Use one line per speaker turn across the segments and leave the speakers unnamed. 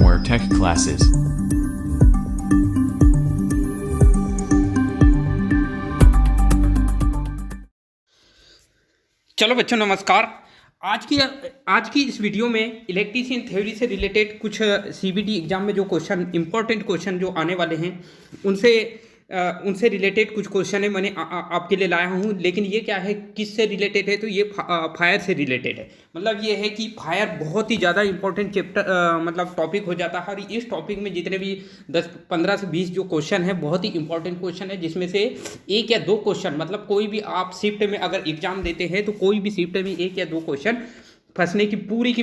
more tech classes.
चलो बच्चों नमस्कार। आज की इस वीडियो में इलेक्ट्रीशियन थ्योरी से रिलेटेड कुछ सीबीटी एग्जाम में जो क्वेश्चन इंपॉर्टेंट क्वेश्चन जो आने वाले हैं उनसे रिलेटेड कुछ क्वेश्चन है मैंने आपके लिए लाया हूँ। लेकिन ये क्या है, किससे रिलेटेड है, तो ये फायर से रिलेटेड है। मतलब ये है कि फायर बहुत ही ज़्यादा इंपॉर्टेंट चैप्टर मतलब टॉपिक हो जाता है। और इस टॉपिक में जितने भी 10-15 से 20 जो क्वेश्चन है बहुत ही इंपॉर्टेंट क्वेश्चन है, जिसमें से एक या दो क्वेश्चन, मतलब कोई भी आप शिफ्ट में अगर एग्जाम देते हैं तो कोई भी शिफ्ट में एक या दो क्वेश्चन फंसने की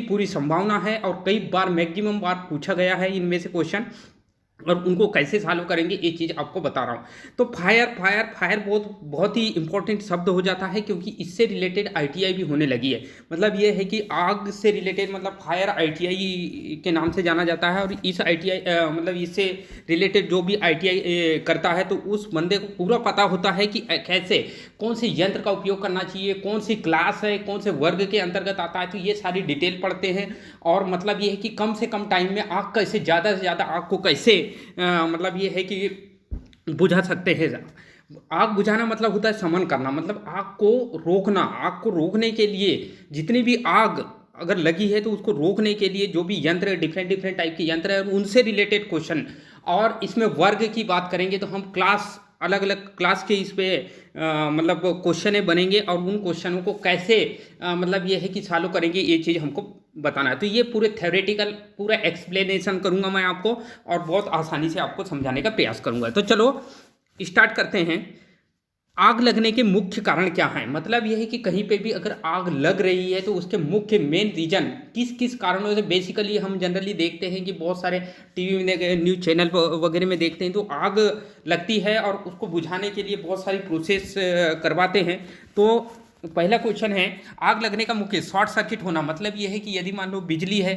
पूरी संभावना है। और कई बार मैक्सिमम बार पूछा गया है इनमें से क्वेश्चन, और उनको कैसे सॉल्व करेंगे ये चीज़ आपको बता रहा हूँ। तो फायर बहुत ही इंपॉर्टेंट शब्द हो जाता है, क्योंकि इससे रिलेटेड आईटीआई भी होने लगी है। मतलब ये है कि आग से रिलेटेड मतलब फायर आईटीआई के नाम से जाना जाता है। और इस आईटीआई मतलब इससे रिलेटेड जो भी आईटीआई करता है तो उस बंदे को पूरा पता होता है कि कैसे कौन से यंत्र का उपयोग करना चाहिए, कौन सी क्लास है, कौन से वर्ग के अंतर्गत आता है। तो ये सारी डिटेल पढ़ते हैं। और मतलब ये है कि कम से कम टाइम में आग कैसे ज़्यादा से ज़्यादा आग को कैसे मतलब ये है कि बुझा सकते हैं। आग बुझाना मतलब होता है समन करना, मतलब आग को रोकना। आग को रोकने के लिए जितनी भी आग अगर लगी है तो उसको रोकने के लिए जो भी यंत्र, डिफरेंट टाइप के यंत्र है, उनसे रिलेटेड क्वेश्चन। और इसमें वर्ग की बात करेंगे तो हम क्लास, अलग अलग क्लास के इस पे मतलब क्वेश्चन बनेंगे। और उन क्वेश्चनों को कैसे मतलब ये है कि सॉल्व करेंगे, ये चीज़ हमको बताना है। तो ये पूरे थ्योरेटिकल पूरा एक्सप्लेनेशन करूंगा मैं आपको, और बहुत आसानी से आपको समझाने का प्रयास करूंगा। तो चलो स्टार्ट करते हैं। आग लगने के मुख्य कारण क्या हैं? मतलब यह है कि कहीं पे भी अगर आग लग रही है तो उसके मुख्य मेन रीजन किस किस कारणों से बेसिकली हम जनरली देखते हैं कि बहुत सारे टीवी में, न्यूज़ चैनल वगैरह में देखते हैं तो आग लगती है और उसको बुझाने के लिए बहुत सारी प्रोसेस करवाते हैं। तो पहला क्वेश्चन है, आग लगने का मुख्य शॉर्ट सर्किट होना। मतलब यह है कि यदि मान लो बिजली है,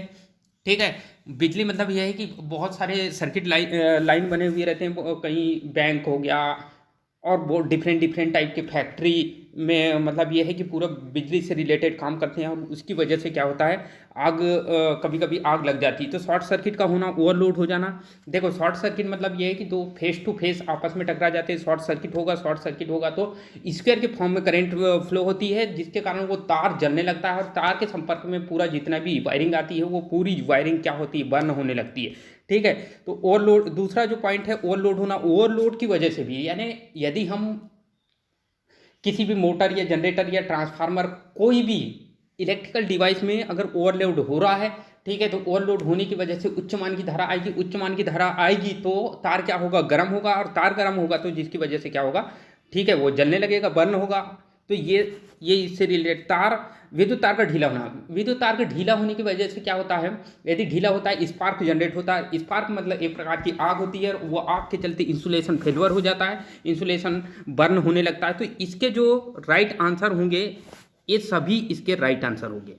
ठीक है, बिजली मतलब यह है कि बहुत सारे सर्किट लाइन बने हुए रहते हैं, कहीं बैंक हो गया और बहुत डिफरेंट टाइप के फैक्ट्री में। मतलब ये है कि पूरा बिजली से रिलेटेड काम करते हैं, और उसकी वजह से क्या होता है, आग कभी कभी आग लग जाती है। तो शॉर्ट सर्किट का होना, ओवरलोड हो जाना। देखो शॉर्ट सर्किट मतलब ये है कि दो फेस टू फेस आपस में टकरा जाते हैं, शॉर्ट सर्किट होगा तो स्क्वायर के फॉर्म में करंट फ्लो होती है, जिसके कारण वो तार जलने लगता है। और तार के संपर्क में पूरा जितना भी वायरिंग आती है वो पूरी वायरिंग क्या होती है, बर्न होने लगती है। ठीक है, तो ओवरलोड, दूसरा जो पॉइंट है ओवरलोड होना। ओवरलोड की वजह से भी, यानी यदि हम किसी भी मोटर या जनरेटर या ट्रांसफार्मर, कोई भी इलेक्ट्रिकल डिवाइस में अगर ओवरलोड हो रहा है, ठीक है, तो ओवरलोड होने की वजह से उच्च मान की धारा आएगी। उच्च मान की धारा आएगी तो तार क्या होगा, गर्म होगा। और तार गर्म होगा तो जिसकी वजह से क्या होगा, ठीक है, वो जलने लगेगा, बर्न होगा। तो ये इससे रिलेटेड तार, विद्युत तार का ढीला होना। विद्युत तार का ढीला होने की वजह से क्या होता है, यदि ढीला होता है स्पार्क जनरेट होता है। स्पार्क मतलब एक प्रकार की आग होती है, और वो आग के चलते इंसुलेशन फेल्योर हो जाता है, इंसुलेशन बर्न होने लगता है। तो इसके जो राइट आंसर होंगे, ये सभी इसके राइट आंसर होंगे,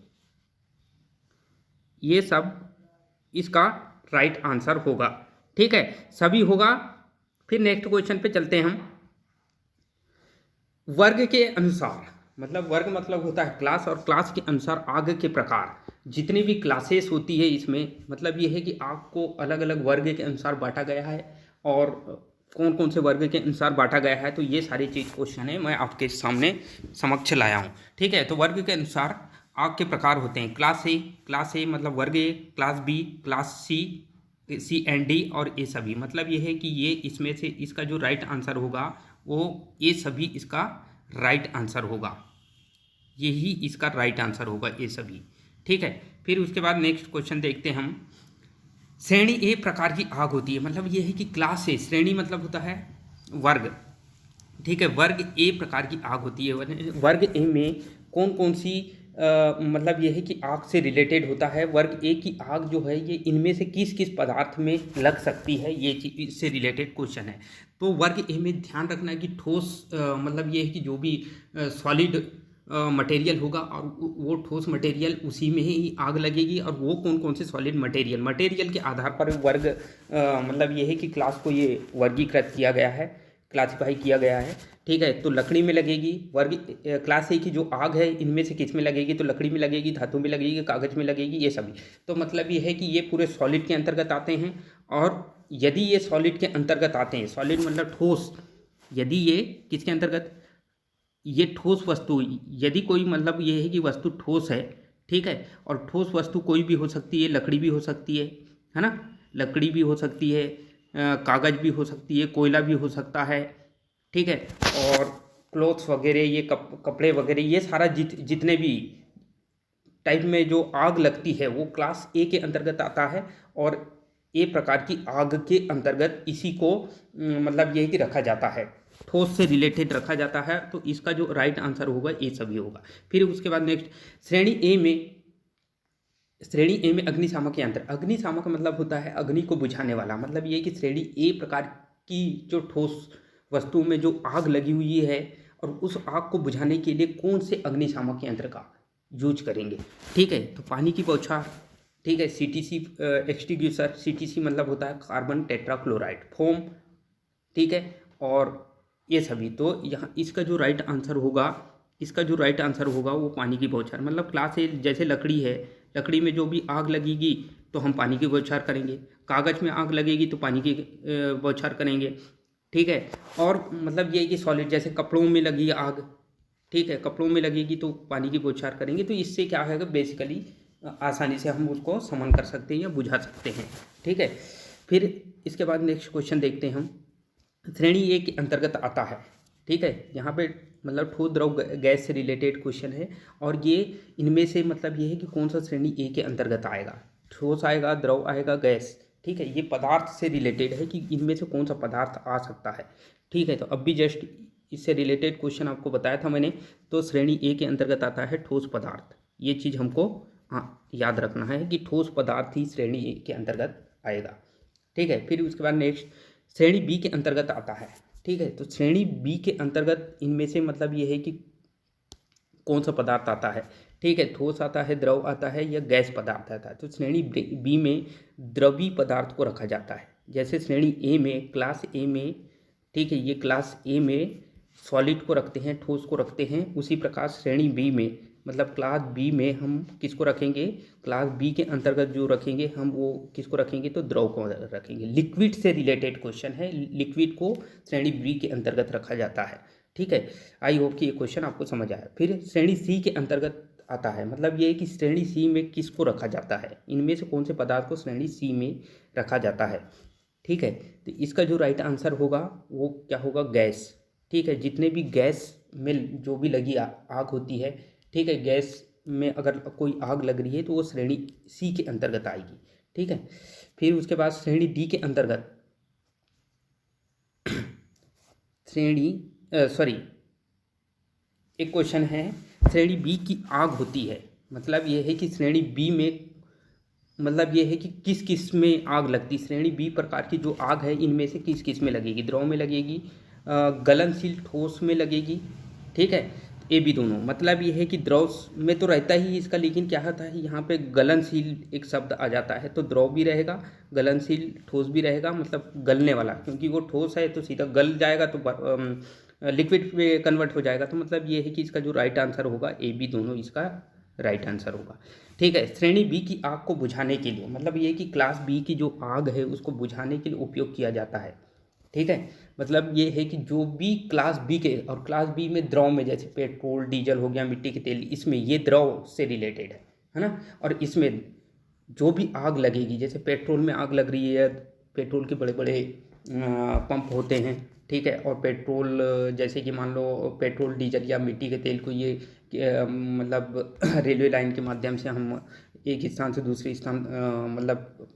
ये सब इसका राइट आंसर होगा। ठीक है, सभी होगा। फिर नेक्स्ट क्वेश्चन पे चलते हैं हम। वर्ग के अनुसार, मतलब वर्ग मतलब होता है क्लास, और क्लास के अनुसार आग के प्रकार। जितनी भी क्लासेस होती है इसमें, मतलब ये है कि आग को अलग अलग वर्ग के अनुसार बांटा गया है, और कौन कौन से वर्ग के अनुसार बांटा गया है, तो ये सारी चीज़ क्वेश्चन है मैं आपके सामने समक्ष लाया हूँ। ठीक है, तो वर्ग के अनुसार आग के प्रकार होते हैं। क्लास ए मतलब वर्ग A, class B, class C and D, और ये सभी। मतलब ये है कि ये इसमें से इसका जो राइट आंसर होगा वो ये सभी इसका राइट आंसर होगा, यही इसका राइट आंसर होगा ये सभी। ठीक है, फिर उसके बाद नेक्स्ट क्वेश्चन देखते हैं हम। श्रेणी ए प्रकार की आग होती है। मतलब ये है कि क्लास ए, श्रेणी मतलब होता है वर्ग, ठीक है, वर्ग ए प्रकार की आग होती है। वर्ग ए में कौन कौन सी मतलब ये है कि आग से रिलेटेड होता है। वर्ग ए की आग जो है ये इनमें से किस किस पदार्थ में लग सकती है, ये चीज इससे रिलेटेड क्वेश्चन है। तो वर्ग ए में ध्यान रखना है कि ठोस मतलब ये है कि जो भी सॉलिड मटेरियल होगा, और वो ठोस मटेरियल उसी में ही आग लगेगी। और वो कौन कौन से सॉलिड मटेरियल के आधार पर वर्ग मतलब ये है कि क्लास को ये वर्गीकृत किया गया है। क्लासिफाई किया गया है। ठीक है, तो लकड़ी में लगेगी। वर्ग क्लास ए की जो आग है इनमें से किस में लगेगी, तो लकड़ी में लगेगी, धातु में लगेगी, कागज में लगेगी, ये सभी। तो मतलब ये है कि ये पूरे सॉलिड के अंतर्गत आते हैं। और यदि ये सॉलिड के अंतर्गत आते हैं, सॉलिड मतलब ठोस, यदि ये किसके अंतर्गत, ये ठोस वस्तु, यदि कोई मतलब ये है कि वस्तु ठोस है, ठीक है, और ठोस वस्तु कोई भी हो सकती है, लकड़ी भी हो सकती है ना, लकड़ी भी हो सकती है, कागज भी हो सकती है, कोयला भी हो सकता है, ठीक है, और क्लोथ्स वगैरह, ये कपड़े वगैरह, ये सारा जितने भी टाइप में जो आग लगती है वो क्लास ए के अंतर्गत आता है। और ए प्रकार की आग के अंतर्गत इसी को मतलब ये है कि रखा जाता है, ठोस से रिलेटेड रखा जाता है। तो इसका जो राइट आंसर होगा ये सभी होगा। फिर उसके बाद नेक्स्ट, श्रेणी ए में अग्निशामक यंत्र। अग्निशामक मतलब होता है अग्नि को बुझाने वाला। मतलब ये कि श्रेणी ए प्रकार की जो ठोस वस्तु में जो आग लगी हुई है और उस आग को बुझाने के लिए कौन से अग्निशामक यंत्र का यूज करेंगे। ठीक है, तो पानी की बौछार, ठीक है, सीटीसी एक्सटिंग्विशर, सीटीसी मतलब होता है कार्बन टेट्राक्लोराइड फोम, ठीक है, और ये सभी। तो यहाँ इसका जो राइट आंसर होगा वो पानी की बौछार। मतलब क्लास ए, जैसे लकड़ी है, लकड़ी में जो भी आग लगेगी तो हम पानी की बौछार करेंगे, कागज में आग लगेगी तो पानी की बौछार करेंगे, ठीक है। और मतलब ये कि सॉलिड, जैसे कपड़ों में लगी आग, ठीक है, कपड़ों में लगेगी तो पानी की बौछार करेंगे। तो इससे क्या है, बेसिकली आसानी से हम उसको समन कर सकते हैं या बुझा सकते हैं, ठीक है। फिर इसके बाद नेक्स्ट क्वेश्चन देखते हैं हम। श्रेणी ए के अंतर्गत आता है, ठीक है, यहाँ पे मतलब ठोस द्रव गैस से रिलेटेड क्वेश्चन है। और ये इनमें से मतलब ये है कि कौन सा श्रेणी ए के अंतर्गत आएगा, ठोस आएगा, द्रव आएगा, गैस, ठीक है। ये पदार्थ से रिलेटेड है कि इनमें से कौन सा पदार्थ आ सकता है, ठीक है। तो अब भी जस्ट इससे रिलेटेड क्वेश्चन आपको बताया था मैंने। तो श्रेणी ए के अंतर्गत आता है ठोस पदार्थ। ये चीज़ हमको याद रखना है कि ठोस पदार्थ ही श्रेणी ए के अंतर्गत आएगा, ठीक है। फिर उसके बाद नेक्स्ट, श्रेणी बी के अंतर्गत आता है, ठीक है। तो श्रेणी बी के अंतर्गत इनमें से मतलब ये है कि कौन सा पदार्थ आता है, ठीक है, ठोस आता है, द्रव आता है, या गैस पदार्थ आता है। तो श्रेणी बी में द्रवी पदार्थ को रखा जाता है। जैसे श्रेणी ए में, क्लास ए में, ठीक है, ये क्लास ए में सॉलिड को रखते हैं, ठोस को रखते हैं। उसी प्रकार श्रेणी बी में मतलब क्लास बी में हम किसको रखेंगे, क्लास बी के अंतर्गत जो रखेंगे हम वो किसको रखेंगे, तो द्रव को रखेंगे। लिक्विड से रिलेटेड क्वेश्चन है, लिक्विड को श्रेणी बी के अंतर्गत रखा जाता है, ठीक है। आई होप कि ये क्वेश्चन आपको समझ आया। फिर श्रेणी सी के अंतर्गत आता है, मतलब ये है कि श्रेणी सी में किसको रखा जाता है, इनमें से कौन से पदार्थ को श्रेणी सी में रखा जाता है, ठीक है। तो इसका जो राइट आंसर होगा वो क्या होगा, गैस, ठीक है। जितने भी गैस में जो भी लगी आग होती है, ठीक है, गैस में अगर कोई आग लग रही है तो वो श्रेणी सी के अंतर्गत आएगी, ठीक है। फिर उसके बाद श्रेणी डी के अंतर्गत एक क्वेश्चन है, श्रेणी बी की आग होती है। मतलब ये है कि श्रेणी बी में मतलब ये है कि किस किस में आग लगती, श्रेणी बी प्रकार की जो आग है इनमें से किस किस में लगेगी, द्रव में लगेगी, गलनशील ठोस में लगेगी, ठीक है, ए बी दोनों। मतलब ये है कि द्रव में तो रहता ही इसका, लेकिन क्या होता है यहाँ पे गलनशील एक शब्द आ जाता है, तो द्रव भी रहेगा, गलनशील ठोस भी रहेगा, मतलब गलने वाला, क्योंकि वो ठोस है तो सीधा गल जाएगा तो लिक्विड में कन्वर्ट हो जाएगा। तो मतलब ये है कि इसका जो राइट आंसर होगा ए बी दोनों इसका राइट आंसर होगा, ठीक है। श्रेणी बी की आग को बुझाने के लिए मतलब ये कि क्लास बी की जो आग है उसको बुझाने के लिए उपयोग किया जाता है, ठीक है। मतलब ये है कि जो भी क्लास बी के, और क्लास बी में द्रव में जैसे पेट्रोल, डीजल हो गया, मिट्टी के तेल, इसमें ये द्रव से रिलेटेड है ना। और इसमें जो भी आग लगेगी, जैसे पेट्रोल में आग लग रही है, पेट्रोल के बड़े बड़े पंप होते हैं, ठीक है। और पेट्रोल जैसे कि मान लो पेट्रोल, डीजल या मिट्टी के तेल को ये मतलब रेलवे लाइन के माध्यम से हम एक स्थान से दूसरे स्थान मतलब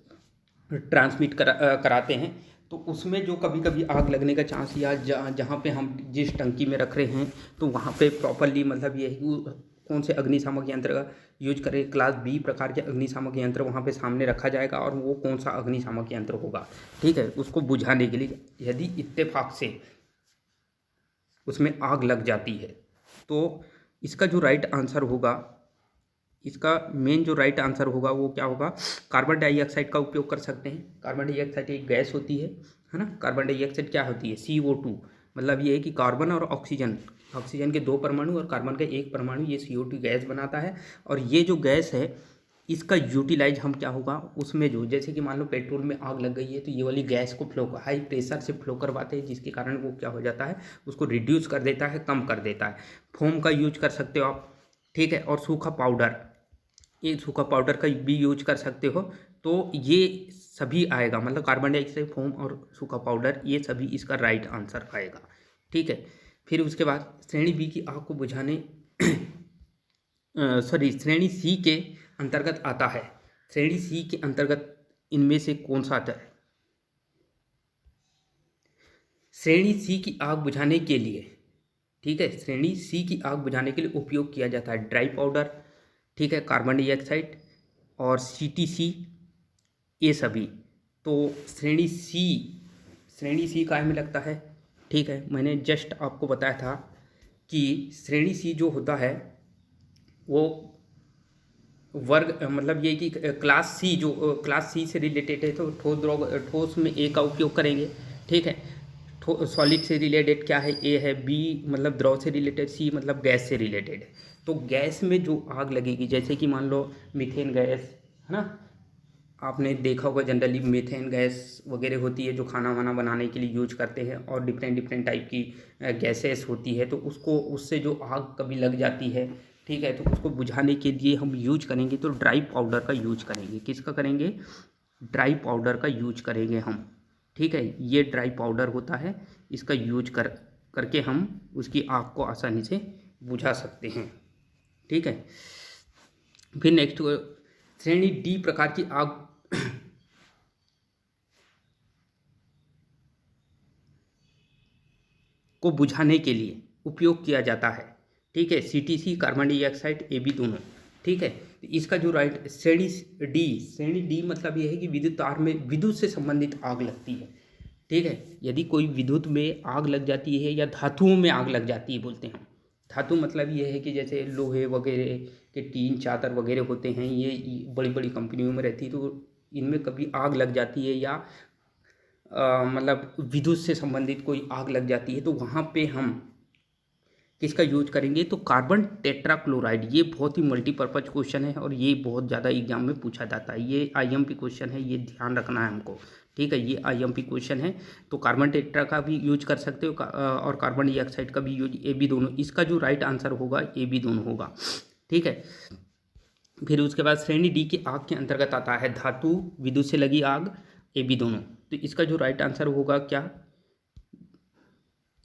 ट्रांसमिट कराते हैं। तो उसमें जो कभी कभी आग लगने का चांस, या जहाँ पे हम जिस टंकी में रख रहे हैं तो वहाँ पे प्रॉपरली मतलब ये है कि कौन से अग्निशामक यंत्र का यूज करें, क्लास बी प्रकार के अग्निशामक यंत्र वहाँ पे सामने रखा जाएगा। और वो कौन सा अग्निशामक यंत्र होगा, ठीक है, उसको बुझाने के लिए यदि इत्तेफाक से उसमें आग लग जाती है तो इसका जो राइट आंसर होगा, इसका मेन जो राइट आंसर होगा वो क्या होगा, कार्बन डाइऑक्साइड का उपयोग कर सकते हैं। कार्बन डाइऑक्साइड एक गैस होती है ना। कार्बन डाइऑक्साइड क्या होती है, CO2, मतलब ये है कि कार्बन और ऑक्सीजन, ऑक्सीजन के 2 परमाणु और कार्बन का 1 परमाणु ये CO2 गैस बनाता है। और ये जो गैस है इसका यूटिलाइज हम क्या होगा उसमें, जो जैसे कि मान लो पेट्रोल में आग लग गई है तो ये वाली गैस को फ्लो हाई प्रेशर से फ्लो करवाते हैं, जिसके कारण वो क्या हो जाता है उसको रिड्यूस कर देता है, कम कर देता है। फोम का यूज कर सकते हो आप, ठीक है। और सूखा पाउडर, ये सूखा पाउडर का भी यूज कर सकते हो। तो ये सभी आएगा, मतलब कार्बन डाइऑक्साइड, फोम और सूखा पाउडर, ये सभी इसका राइट आंसर आएगा, ठीक है। फिर उसके बाद श्रेणी बी की आग को बुझाने श्रेणी सी के अंतर्गत आता है। श्रेणी सी के अंतर्गत इनमें से कौन सा आता है? श्रेणी सी की आग बुझाने के लिए, ठीक है, श्रेणी सी की आग बुझाने के लिए उपयोग किया जाता है ड्राई पाउडर, ठीक है, कार्बन डाइऑक्साइड और CTC, ये सभी। तो श्रेणी सी काय में लगता है, ठीक है। मैंने जस्ट आपको बताया था कि श्रेणी सी जो होता है वो वर्ग, मतलब ये कि क्लास सी, जो क्लास सी से रिलेटेड है, तो ठोस में ए का उपयोग करेंगे, ठीक है। सॉलिड से रिलेटेड क्या है, ए है। बी मतलब द्रव से रिलेटेड, सी मतलब गैस से रिलेटेड है। तो गैस में जो आग लगेगी, जैसे कि मान लो मीथेन गैस है ना, आपने देखा होगा जनरली मीथेन गैस वगैरह होती है जो खाना वाना बनाने के लिए यूज करते हैं, और डिफरेंट टाइप की गैसेस होती है। तो उसको, उससे जो आग कभी लग जाती है, ठीक है, तो उसको बुझाने के लिए हम यूज करेंगे तो ड्राई पाउडर का यूज करेंगे। किसका करेंगे? ड्राई पाउडर का यूज करेंगे हम, ठीक है। ये ड्राई पाउडर होता है, इसका यूज करके हम उसकी आग को आसानी से बुझा सकते हैं, ठीक है। फिर नेक्स्ट, श्रेणी डी प्रकार की आग को बुझाने के लिए उपयोग किया जाता है, ठीक है। CTC, कार्बन डाइऑक्साइड, AB दोनों, ठीक है। इसका जो राइट श्रेणी डी मतलब ये है कि विद्युत तार में विद्युत से संबंधित आग लगती है, ठीक है। यदि कोई विद्युत में आग लग जाती है या धातुओं में आग लग जाती है, बोलते हैं धातु, मतलब ये है कि जैसे लोहे वगैरह के टीन चादर वगैरह होते हैं, ये बड़ी बड़ी कंपनियों में रहती है, तो इनमें कभी आग लग जाती है या मतलब विद्युत से संबंधित कोई आग लग जाती है, तो वहाँ पे हम किसका यूज करेंगे? तो कार्बन टेट्राक्लोराइड। ये बहुत ही मल्टीपर्पज क्वेश्चन है और ये बहुत ज़्यादा एग्जाम में पूछा जाता है। ये IMP क्वेश्चन है, ये ध्यान रखना है हमको, ठीक है। ये IMP क्वेश्चन है। तो कार्बन टेट्रा का भी यूज कर सकते हो और कार्बन डाइऑक्साइड का भी यूज, AB दोनों। इसका जो राइट आंसर होगा AB दोनों होगा, ठीक है। फिर उसके बाद श्रेणी डी की आग के अंतर्गत आता है धातु, विद्युत से लगी आग, AB दोनों। तो इसका जो राइट आंसर होगा क्या?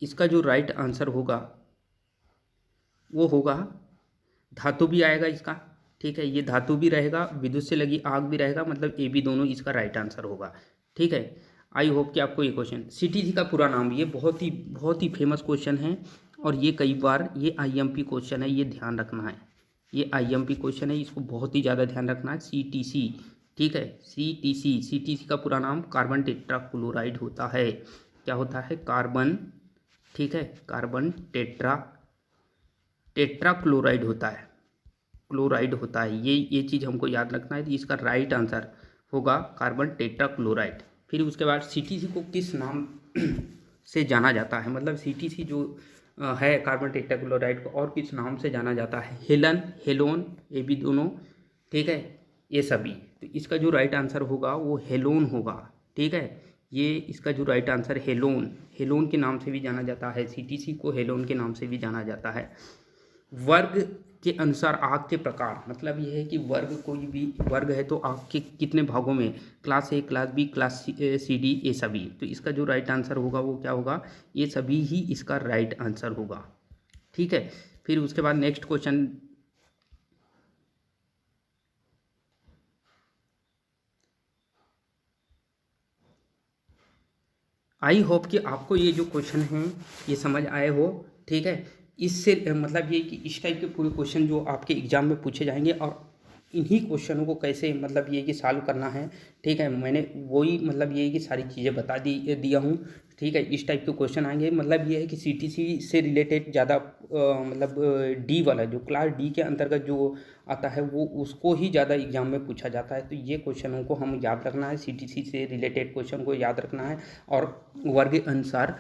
इसका जो राइट आंसर होगा वो होगा धातु भी आएगा इसका, ठीक है। ये धातु भी रहेगा, विद्युत से लगी आग भी रहेगा, मतलब AB दोनों इसका राइट आंसर होगा, ठीक है। आई होप कि आपको ये क्वेश्चन, CTC का पूरा नाम, ये बहुत ही फेमस क्वेश्चन है और ये कई बार ये IMP क्वेश्चन है, ये ध्यान रखना है। ये IMP क्वेश्चन है, इसको बहुत ही ज़्यादा ध्यान रखना है। CTC, ठीक है, CTC का पूरा नाम कार्बन टेट्राक्लोराइड होता है। क्या होता है? कार्बन, ठीक है, कार्बन टेट्राक्लोराइड होता है, क्लोराइड होता है। ये चीज़ हमको याद रखना है। तो इसका राइट आंसर होगा कार्बन टेट्राक्लोराइड। फिर उसके बाद CTC को किस नाम से जाना जाता है? मतलब CTC जो है कार्बन टेट्राक्लोराइड को और किस नाम से जाना जाता है? हेलन, हेलोन, AB दोनों, ठीक है, ये सभी। तो इसका जो राइट आंसर होगा वो हेलोन होगा, ठीक है। ये इसका जो राइट आंसर हेलोन के नाम से भी जाना जाता है। CTC को हेलोन के नाम से भी जाना जाता है। वर्ग के अनुसार आग के प्रकार, मतलब यह है कि वर्ग, कोई भी वर्ग है तो आग के कितने भागों में? Class A, class B, class C, D, ये सभी। तो इसका जो राइट आंसर होगा वो क्या होगा? ये सभी ही इसका राइट आंसर होगा, ठीक है। फिर उसके बाद नेक्स्ट क्वेश्चन, आई होप कि आपको ये जो क्वेश्चन हैं ये समझ आए हो, ठीक है। इससे मतलब ये कि इस टाइप के पूरे क्वेश्चन जो आपके एग्जाम में पूछे जाएंगे और इन्हीं क्वेश्चनों को कैसे मतलब ये कि सॉल्व करना है, ठीक है। मैंने वही मतलब ये कि सारी चीज़ें बता दिया हूँ, ठीक है। इस टाइप के क्वेश्चन आएंगे। मतलब ये है कि CTC से रिलेटेड ज़्यादा मतलब D वाला, जो क्लास D के अंतर्गत जो आता है वो उसको ही ज़्यादा एग्जाम में पूछा जाता है। तो ये क्वेश्चनों को हम याद रखना है, CTC से रिलेटेड क्वेश्चन को याद रखना है और वर्ग अनुसार